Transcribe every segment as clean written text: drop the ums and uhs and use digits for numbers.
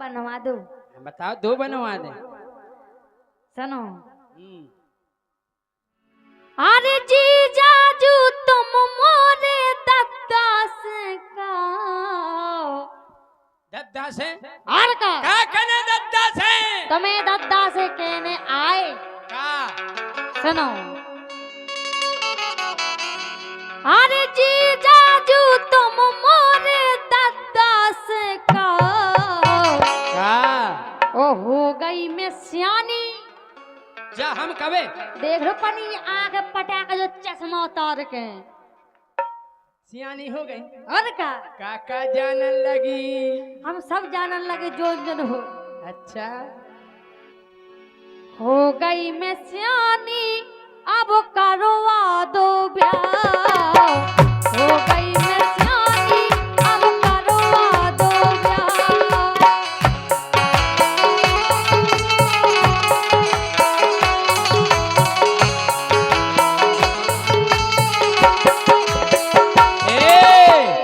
बनवा दो। बताओ, दो बनवा दे। सुनो। अरे जीजा जू तुम मोरे दद्दा से का दद्दा से और का कने दद्दा से तुम्हें दद्दा से कहने आए का। सुनो। अरे जीजा जू तुम मोरे दद्दा से का ओ हो गई मैं सियानी। जा हम कबे देख लो पनी आंख पटाक जो चश्मा उतार के सियानी हो गई। और का काका जानन लगी। हम सब जानन लगे जो जन हो। अच्छा हो गई मैं सियानी अब करवा दो ब्याह। हो गई मैं सियानी अब करवा दो ब्याह।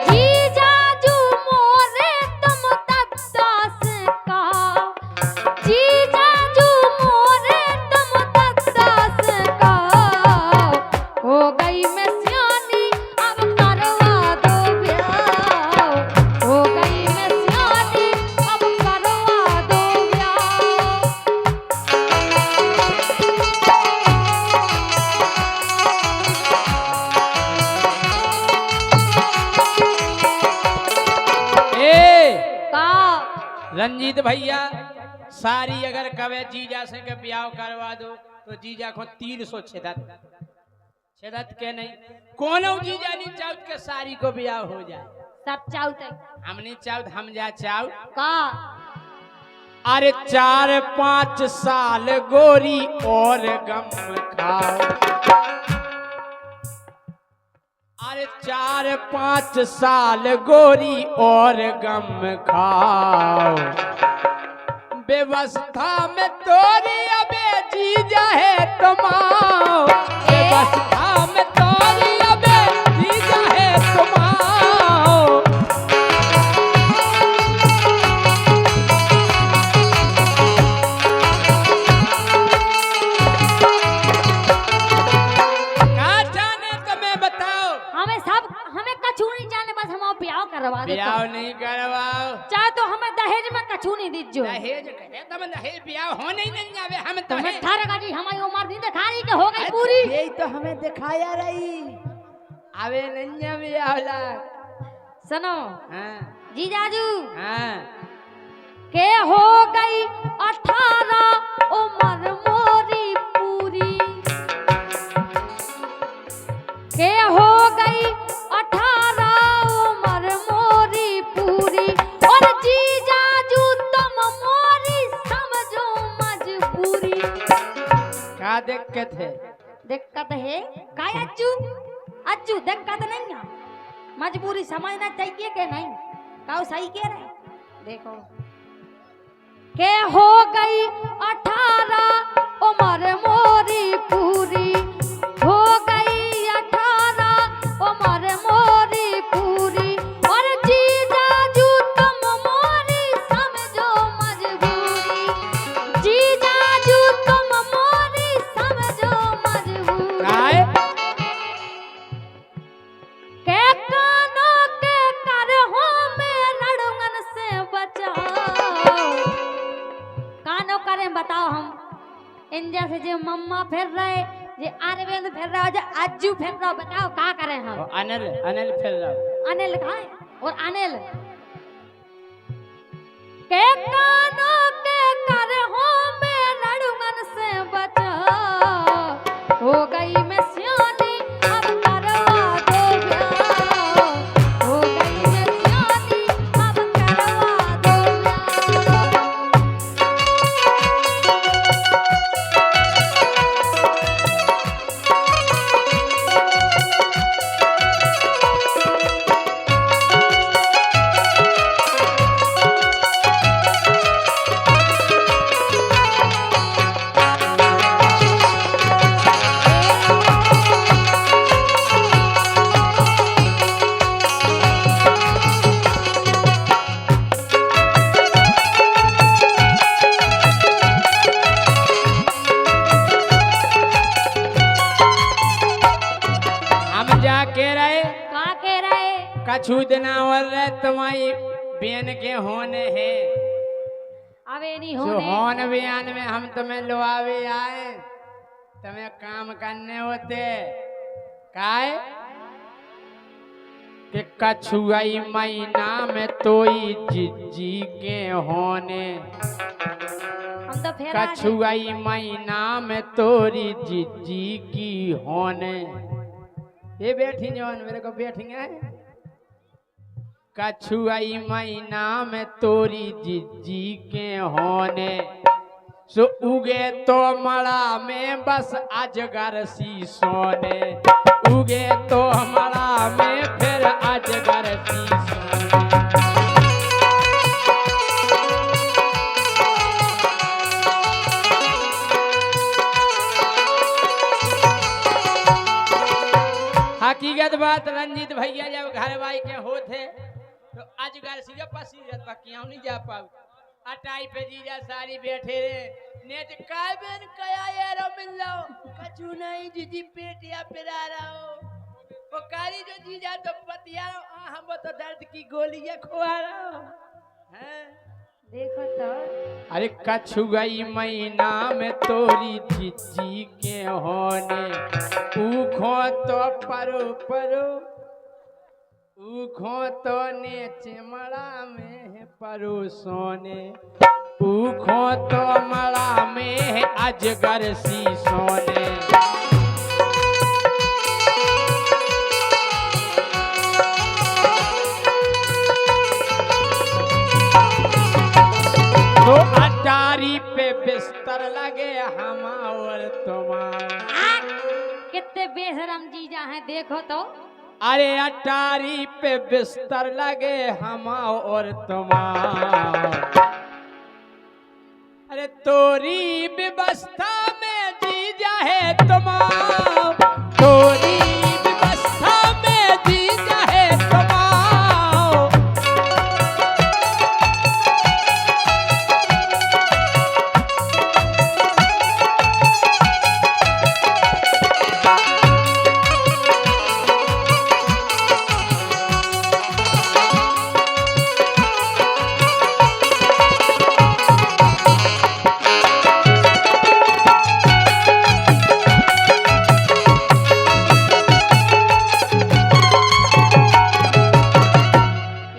जीजाजू मोरे तुम दद्दा से का जीजाजू मोरे तुम दद्दा से का हो गई मैं सियानी अब करवा दो ब्याह। हो गई मैं सियानी अब करवा दो ब्याह। का रंजीत भैया सारी अगर कवे जीजा से के ब्याह करवा दो तो जीजा को 300 छेदत के नहीं कोनो जीजा नहीं चाहत के सारी को ब्याह हो जाए। सब चाहते हम नहीं चाहत, हम जा चाहत। का अरे 4-5 साल गोरी और गम खाओ। अरे 4-5 साल गोरी और गम खाओ। व्यवस्था में तोरी अबे जीजा है तुमाओ। व्यवस्था में तोरी अबे जीजा है तुमाओ। कहाँ जाने तुम्हें बताओ। हमें सब हमें कछू नहीं जाने, बस हम ब्याह करवा दो। ब्याह नहीं करवाओ। चाहे तो हमें दहेज में कछू नहीं दीजियो। दहेज कहे तब दहेज ब्याह होने ही नहीं जावे। हम तो तुम्हें थारे गाड़ी हमारी उम्र नहीं दिखा रही कि हो गई पूरी। यही तो हमें दिखाया रही। आवे नहीं जावे आवला। सुनो हाँ जीजाजू हाँ के हो गई 18 उम्र मोरी पूरी। के हो गई 18 उम्र मोरी पूरी। और जीजाजू तुम मोरी समझो मजबूरी। क्या दिक्कत है। दिक्कत है का अज्जू? अज्जू दिक्कत नहीं है, मजबूरी समझना चाहिए कि नहीं? काऊ सही कह रहे। देखो के हो गई 18 उम्र मोरी पूरी। हो गई 18 उम्र मोरी पूरी। और जीजाजू तुम मोरी समझो मजबूरी। जीजाजू तुम मोरी समझो मजबूरी। काय के कानों के करहों में लड़ुंगन से बचाओ। कानों करें बताओ हम इंडिया से जो मम्मा फिर रहे, जे अरविंद फिर रहा, जो अज्जू फिर रहा, बताओ क्या करें हम? अनिल अनिल फिर रहा। अनिल कहाँ है? और अनिल के कानों के करहों में लड़ुंगन से बचाओ। हो गई मैं सियानी अब करवा दो ब्याह। हो गई मैं सियानी अब करवा दो ब्याह। कछु दिना और रहे तुम्हारी बेन के होने हैं अबे नहीं जो होने होन बयान में हम तुम्हें लुआवे आए तुम्हें काम करने होते काय कि कछुआई महीना में तोई जिज्जी के होने हम तो फेर आ गए। कछुआई महीना में तोरी जिज्जी की होने ये बैठी जौन मेरे को बैठेंगे कछुआई महीना में तोरी जिज्जी के होने सो उगे तो मड़ा में बस अजगर सी सोने उगे तो मड़ा में फिर अजगर सी सोने हकीकत बात रंजीत भैया जब घर भाई के होते तो अजगर सी पसीरत क्यों नहीं जा पाऊ अटाई पे जीजा सारी बैठे रे नेट काय बेन कया यारो मिल लो कछु नहीं जीजी पेटिया पिरा रहा हो वो कारी जो जीजा तो पतिया हम तो दर्द की गोलियां खुआ रहा हो हैं देखो तो अरे कछु गई महीना में तोरी जीजी के होने ऊखो तो परो परो ऊखो तो ने चिमड़ा में है परो सोने ऊखो तो मड़ा में है अजगर सी सोने तो अटारी पे बिस्तर लगे हम और तुम्हारा कितने बेशरम जीजा हैं देखो तो अरे अटारी पे बिस्तर लगे हम और तुम्हारा अरे तोरी व्यवस्था में जीजा है तुम्हारा तोरी व्यवस्था में जीजा है तुम्हारा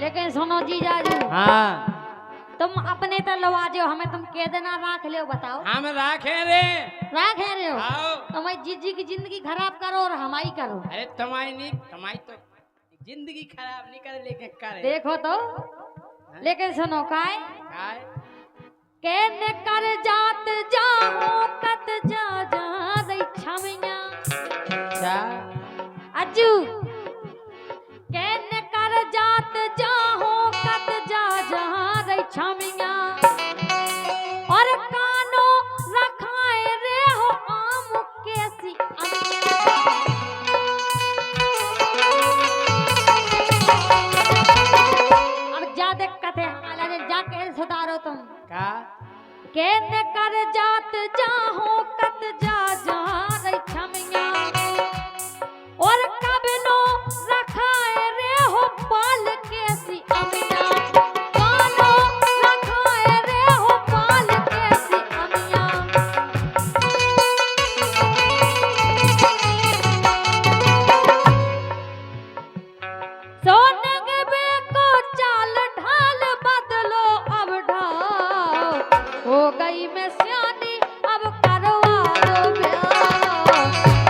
लेकिन सुनो जीजा जी हाँ तुम अपने तो लवा जो हमें तुम के देना राख ले बताओ हम राखे रे राख है रहे हो आओ तुम्हारी जीजी की जिंदगी खराब करो और हमारी करो अरे तुम्हारी तो जिंदगी खराब नहीं करे लेकिन करे देखो तो लेकिन सुनो काय काय कहने कर जात जाओ कत जा जा दई छमिया अच्छा अज्जू कहने कर जात जाओ कत जा जा दई छमिया और कानो रखाए रे हो आम कैसी अब जा देख कथे हमारा ने जाके सुधारो तुम का कहने कर जात जाहो कत जा जा रही छमिया और कब नो रखाए रे हो पाल कैसी अमिया कानो रखाए रे हो पाल कैसी अमिया सोने के बे को चाल ढाल बदलो अब ढाल हो गई मैं सियानी अब करवा दो ब्याह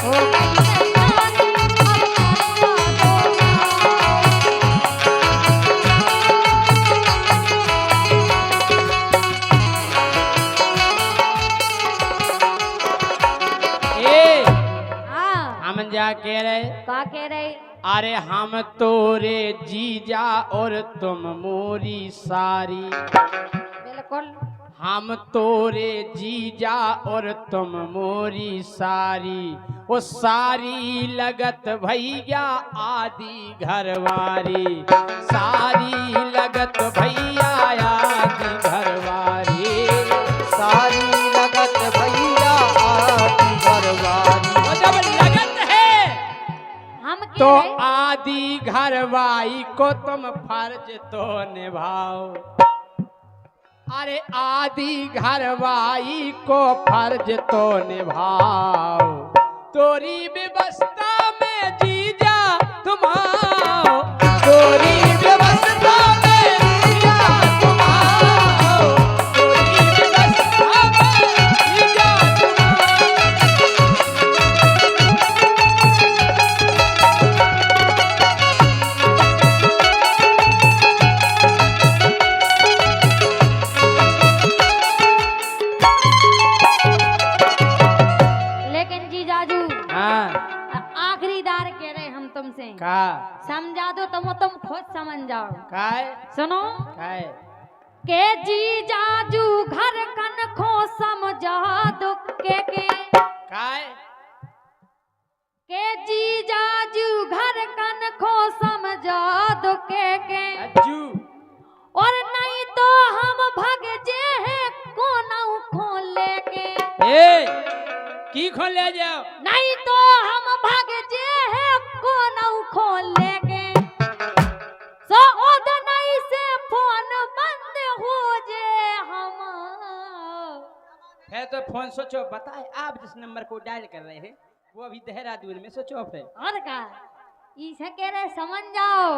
हो गई मैं सियानी अब करवा दो ए हाँ हम जा कह रहे का कह रहे अरे हम तोरे जीजा और तुम मोरी सारी बिल्कुल हम तोरे जीजा और तुम मोरी सारी वो सारी लगत भैया आदि घरवारी सारी लगत भैया आदि घरवारी सारी लगत भैया आदि घरवारी वो जब लगत है हम कह तो रहे आदि घरवाई को तुम फर्ज तो निभाओ। अरे आदि घरवाई को फर्ज तो निभाओ, तोरी व्यवस्था में जीजा तुम आओ, तोरी व्यवस्था में जीजा तुम आओ, तोरी व्यवस्था में जीजा तुम लेकिन जीजाजू हाँ आखिरी दार कह रहे हम तुमसे, का समझा दो तुम खुद समझ जाओ। काय सुनो काय के जीजाजू घर कन खो समझा दो के काय जीजाजू घर कन खो समझा दो के अज्जू और नहीं तो हम भग जे हैं कोनाऊ खोल लेके, ए की खोल ले जाओ, नहीं तो हम भाग जे हैं कोनाऊ खोल लेके। सो ओद नहीं से फोन बंद हो जे हम, है तो फोन सोचो बताए आप जिस नंबर को डायल कर रहे हैं वो अभी देहरादून में स्विच ऑफ है। और का इसे कह रहे समझ जाओ।